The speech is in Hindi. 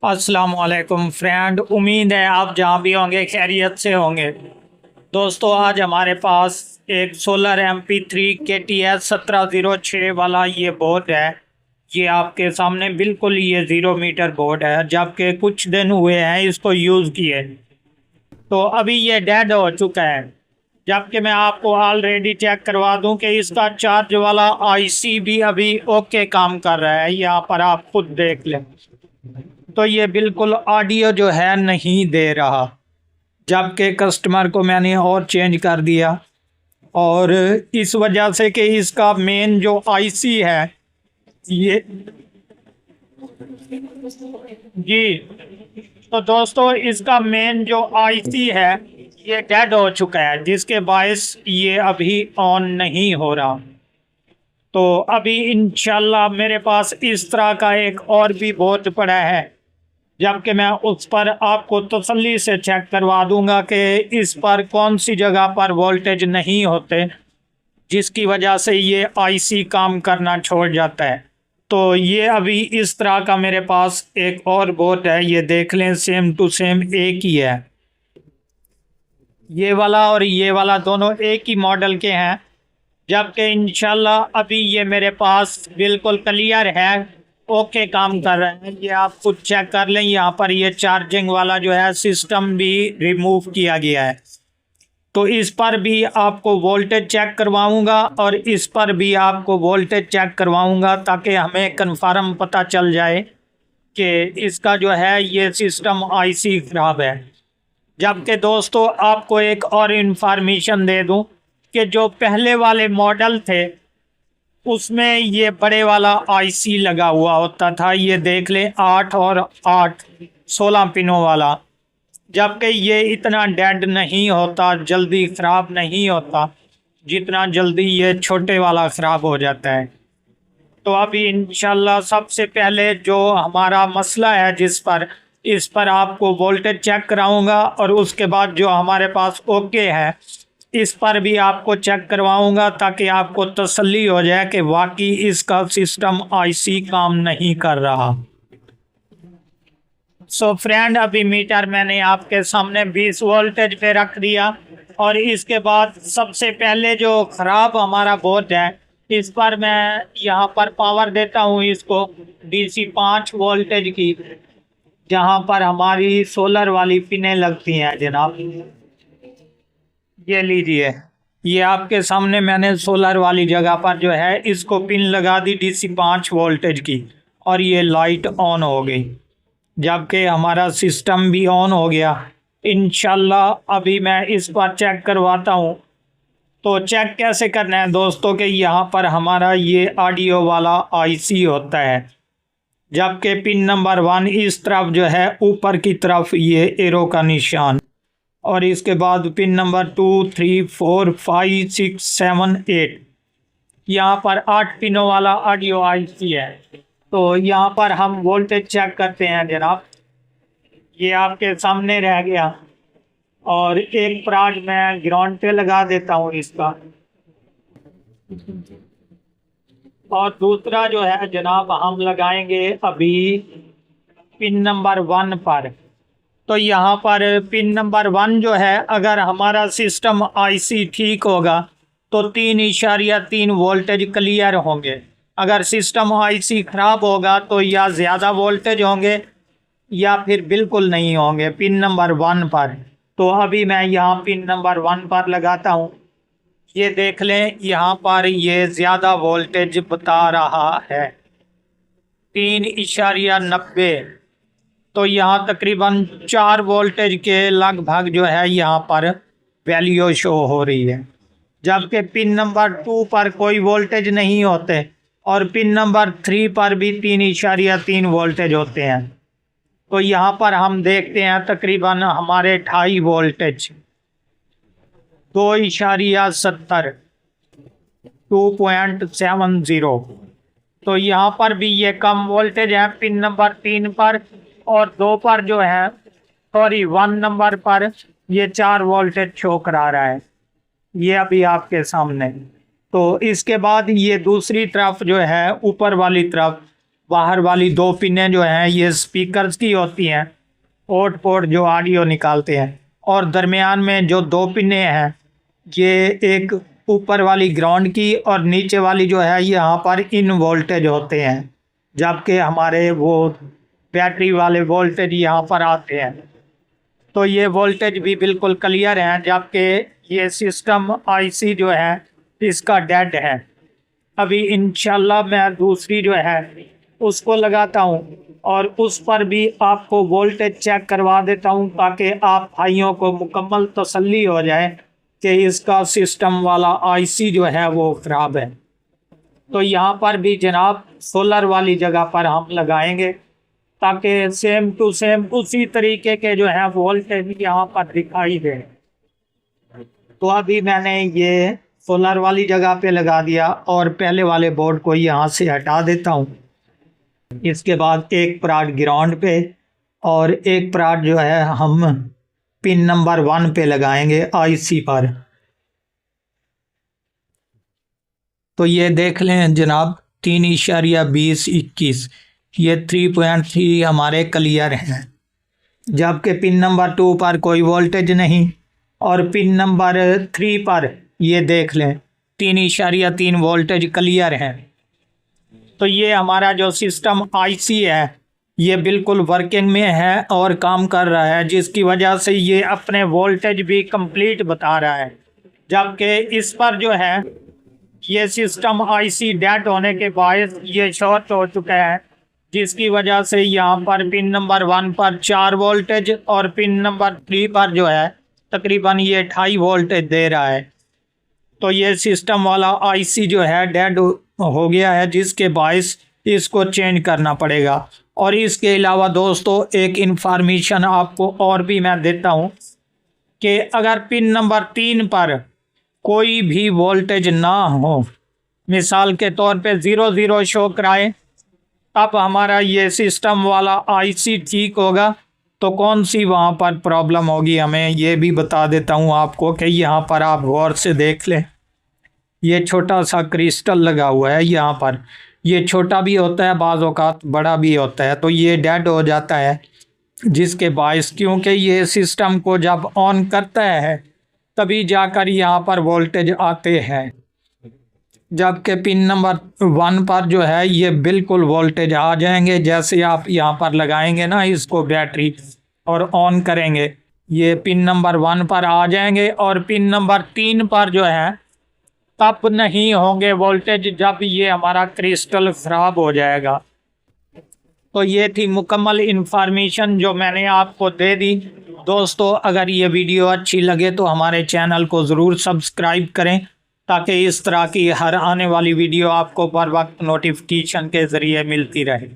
अस्सलाम वालेकुम फ्रेंड, उम्मीद है आप जहाँ भी होंगे खैरियत से होंगे। दोस्तों, आज हमारे पास एक सोलर MP3 KTS 1706 वाला ये बोर्ड है। ये आपके सामने बिल्कुल ये 0 मीटर बोर्ड है, जबकि कुछ दिन हुए हैं इसको यूज़ किए। तो अभी ये डेड हो चुका है। जबकि मैं आपको ऑलरेडी चेक करवा दूं कि इसका चार्ज वाला IC भी अभी ओके काम कर रहा है। यहाँ पर आप खुद देख लें। तो ये बिल्कुल ऑडियो जो है नहीं दे रहा, जबकि कस्टमर को मैंने और चेंज कर दिया। और इस वजह से कि इसका मेन जो IC है ये जी, तो दोस्तों इसका मेन जो IC है ये डेड हो चुका है, जिसके बायस ये अभी ऑन नहीं हो रहा। तो अभी इंशाल्लाह मेरे पास इस तरह का एक और भी बोर्ड पड़ा है, जबकि मैं उस पर आपको तसल्ली से चेक करवा दूंगा कि इस पर कौन सी जगह पर वोल्टेज नहीं होते, जिसकी वजह से ये IC काम करना छोड़ जाता है। तो ये अभी इस तरह का मेरे पास एक और बोर्ड है, ये देख लें, सेम टू सेम एक ही है। ये वाला और ये वाला दोनों एक ही मॉडल के हैं, जबकि इंशाल्लाह अभी ये मेरे पास बिल्कुल क्लियर है, ओके काम कर रहे हैं। ये आप खुद चेक कर लें। यहाँ पर ये चार्जिंग वाला जो है सिस्टम भी रिमूव किया गया है। तो इस पर भी आपको वोल्टेज चेक करवाऊंगा और इस पर भी आपको वोल्टेज चेक करवाऊंगा, ताकि हमें कन्फर्म पता चल जाए कि इसका जो है ये सिस्टम IC खराब है। जबकि दोस्तों आपको एक और इन्फॉर्मेशन दे दूं कि जो पहले वाले मॉडल थे उसमें ये बड़े वाला IC लगा हुआ होता था। ये देख लें, 8 और 8 16 पिनों वाला। जबकि ये इतना डेड नहीं होता, जल्दी ख़राब नहीं होता जितना जल्दी ये छोटे वाला ख़राब हो जाता है। तो अभी इंशाल्लाह सबसे पहले जो हमारा मसला है इस पर आपको वोल्टेज चेक कराऊंगा, और उसके बाद जो हमारे पास ओके है इस पर भी आपको चेक करवाऊंगा, ताकि आपको तसल्ली हो जाए कि वाकई इसका सिस्टम IC काम नहीं कर रहा। सो फ्रेंड, अभी मीटर मैंने आपके सामने 20 वोल्टेज पे रख दिया, और इसके बाद सबसे पहले जो ख़राब हमारा बोर्ड है इस पर मैं यहाँ पर पावर देता हूँ इसको DC 5 वोल्टेज की, जहाँ पर हमारी सोलर वाली पिनें लगती हैं जनाब। ये लीजिए, ये आपके सामने मैंने सोलर वाली जगह पर जो है इसको पिन लगा दी DC 5 वोल्टेज की, और ये लाइट ऑन हो गई, जबकि हमारा सिस्टम भी ऑन हो गया। इंशाल्लाह अभी मैं इस पर चेक करवाता हूँ। तो चेक कैसे करना है दोस्तों, कि यहाँ पर हमारा ये ऑडियो वाला IC होता है, जबकि पिन नंबर 1 इस तरफ जो है ऊपर की तरफ ये एरो का निशान, और इसके बाद पिन नंबर 2 3 4 5 6 7 8, यहाँ पर 8 पिनों वाला ऑडियो IC है। तो यहाँ पर हम वोल्टेज चेक करते हैं जनाब। ये आपके सामने रह गया, और एक प्राज मैं ग्राउंड पे लगा देता हूँ इसका, और दूसरा जो है जनाब हम लगाएंगे अभी पिन नंबर 1 पर। तो यहाँ पर पिन नंबर 1 जो है, अगर हमारा सिस्टम IC ठीक होगा तो 3.3 वोल्टेज क्लियर होंगे। अगर सिस्टम IC ख़राब होगा तो या ज़्यादा वोल्टेज होंगे या फिर बिल्कुल नहीं होंगे पिन नंबर 1 पर। तो अभी मैं यहाँ पिन नंबर 1 पर लगाता हूँ। ये देख लें, यहाँ पर ये ज़्यादा वोल्टेज बता रहा है 3.90। तो यहाँ तकरीबन 4 वोल्टेज के लगभग जो है यहाँ पर वैल्यू शो हो रही है, जबकि पिन नंबर 2 पर कोई वोल्टेज नहीं होते, और पिन नंबर 3 पर भी 3.3 वोल्टेज होते हैं। तो यहाँ पर हम देखते हैं तकरीबन हमारे 2.5 वोल्टेज 2.70 2.70। तो यहाँ पर भी ये कम वोल्टेज है पिन नंबर 3 पर, और 2 पर जो है, सॉरी 1 नंबर पर ये 4 वोल्टेज शो करा रहा है, ये अभी आपके सामने। तो इसके बाद ये दूसरी तरफ जो है ऊपर वाली तरफ बाहर वाली 2 पिनें जो हैं ये स्पीकर्स की होती हैं, आउट पोर्ट जो ऑडियो निकालते हैं, और दरमियान में जो 2 पिनें हैं ये एक ऊपर वाली ग्राउंड की और नीचे वाली जो है यहाँ पर इन वोल्टेज होते हैं, जबकि हमारे वो बैटरी वाले वोल्टेज यहाँ पर आते हैं। तो ये वोल्टेज भी बिल्कुल क्लियर हैं, जबकि ये सिस्टम आईसी जो है इसका डेड है। अभी इंशाल्लाह मैं दूसरी जो है उसको लगाता हूँ और उस पर भी आपको वोल्टेज चेक करवा देता हूँ, ताकि आप भाइयों को मुकम्मल तसल्ली हो जाए कि इसका सिस्टम वाला आईसी जो है वो ख़राब है। तो यहाँ पर भी जनाब सोलर वाली जगह पर हम लगाएंगे, ताकि सेम टू सेम उसी तरीके के जो है वोल्टेज यहाँ पर दिखाई दे। तो अभी मैंने ये सोलर वाली जगह पे लगा दिया और पहले वाले बोर्ड को यहाँ से हटा देता हूँ। इसके बाद एक प्राट ग्राउंड पे और एक प्राट जो है हम पिन नंबर 1 पे लगाएंगे आईसी पर। तो ये देख लें जनाब 3.2021 ये 3.3 हमारे क्लियर हैं, जबकि पिन नंबर 2 पर कोई वोल्टेज नहीं और पिन नंबर 3 पर ये देख लें 3.3 वोल्टेज क्लियर है। तो ये हमारा जो सिस्टम आईसी है ये बिल्कुल वर्किंग में है और काम कर रहा है, जिसकी वजह से ये अपने वोल्टेज भी कंप्लीट बता रहा है। जबकि इस पर जो है ये सिस्टम आईसी डेड होने के बाद ये शॉर्ट हो चुका है, जिसकी वजह से यहाँ पर पिन नंबर 1 पर 4 वोल्टेज और पिन नंबर 3 पर जो है तकरीबन ये 2.5 वोल्टेज दे रहा है। तो ये सिस्टम वाला आईसी जो है डेड हो गया है, जिसके बायस इसको चेंज करना पड़ेगा। और इसके अलावा दोस्तों एक इंफॉर्मेशन आपको और भी मैं देता हूँ कि अगर पिन नंबर 3 पर कोई भी वोल्टेज ना हो, मिसाल के तौर पे 00 शो कराए, तब हमारा ये सिस्टम वाला आईसी ठीक होगा। तो कौन सी वहाँ पर प्रॉब्लम होगी हमें ये भी बता देता हूँ आपको कि यहाँ पर आप गौर से देख लें। ये छोटा सा क्रिस्टल लगा हुआ है यहाँ पर, ये छोटा भी होता है बाज़ औक़ात बड़ा भी होता है, तो ये डेड हो जाता है, जिसके बायस क्योंकि ये सिस्टम को जब ऑन करता है तभी जाकर यहाँ पर वोल्टेज आते हैं, जबकि पिन नंबर 1 पर जो है ये बिल्कुल वोल्टेज आ जाएंगे। जैसे आप यहाँ पर लगाएंगे ना इसको बैटरी और ऑन करेंगे, ये पिन नंबर 1 पर आ जाएंगे और पिन नंबर 3 पर जो है तब नहीं होंगे वोल्टेज, जब ये हमारा क्रिस्टल ख़राब हो जाएगा। तो ये थी मुकम्मल इन्फॉर्मेशन जो मैंने आपको दे दी। दोस्तों अगर ये वीडियो अच्छी लगे तो हमारे चैनल को ज़रूर सब्सक्राइब करें, ताकि इस तरह की हर आने वाली वीडियो आपको बर वक्त नोटिफिकेशन के ज़रिए मिलती रहे।